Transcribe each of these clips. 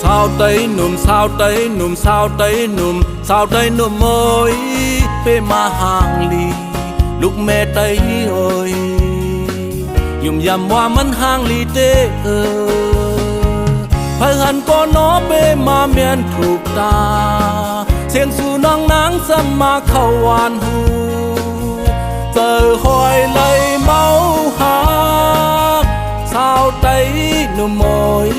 sao tây nùm sao tây nùm sao tây nùm sao tây nùm ơi phê mà hàng lì lúc mẹ tây ơi nhùm yam hoa mắn hàng lì tê phải hẳn có nó bê mà miền thuộc ta xiên su nắng nắng xăm mà khâu hoàn hu giờ hỏi lấy máu hát sao tây nùm ơi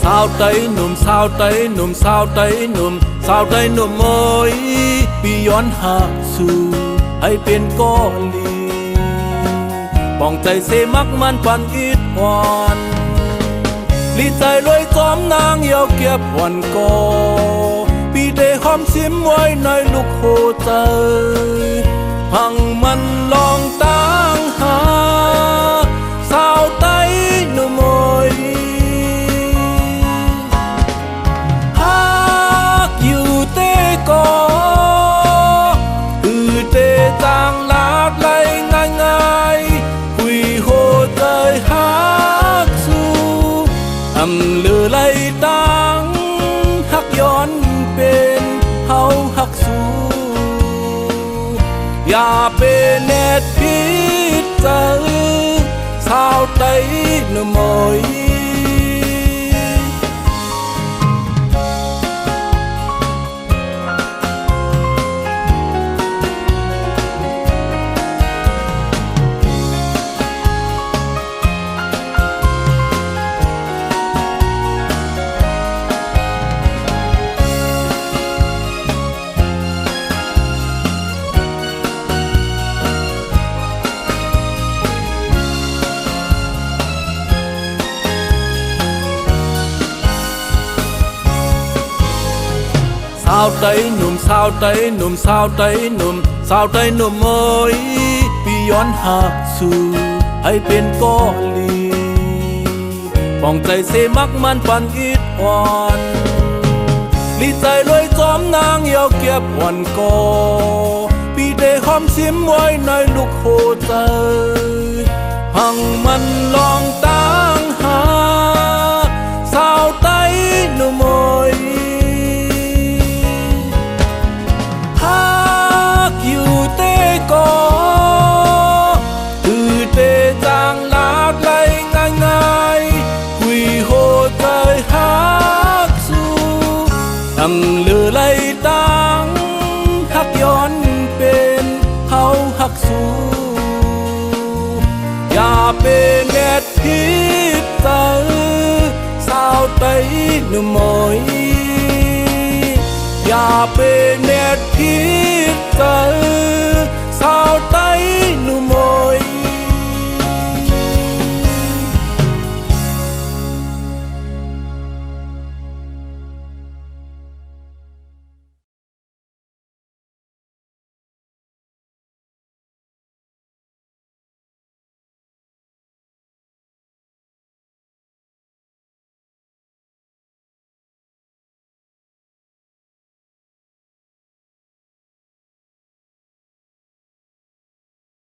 sao tây nùm sao tây nùm sao tây nùm sao tây nùm ơi biย้อนหาสู่ให้เป็นก้อลีป้องใจเสมักมันปันอิดหวานลีใจลอยซ้อมนางยาวเก็บวันก่อปีเดหอมซิมไว้ในลูกโคใจพังมันลองตั้งหาสาวใต้หนุ่มเอ๋ยฮักอยู่เต้ก่อคือเต้จางลาดไหลง่ายๆคุยโหใจฮักสู้ทำเลือไหลตังฮักย้อนเป็นเฮาฮักสู้อย่าเป็นเน็ตพิษใจสาวใต้หนุ่มเอ๋ยsao tây nùm sao tây nùm sao tây nùm sao tây nùmเอ้ยปีย้อนหาสู่ให้เป็นก้อลีป้องใจเสมักมันปันอิดหวานลีใจลอยซ้อมนางยาวเก็บวันก่อปีเดหอมซิมไว้ในลูกโคใจพังมันลองตั้งหาสาวใต้หนุ่มเอ๋ยอยู่เต้ก่อคือเต้จางลาดไหลง่ายๆคุยโหใจฮักสู้ทำเลือไหลตังฮักย้อนเป็นเฮาฮักสู้อย่าเป็นเน็ตพิษใจสาวใต้หนุ่มเอ๋ยอย่าเป็นเน็ตพิษ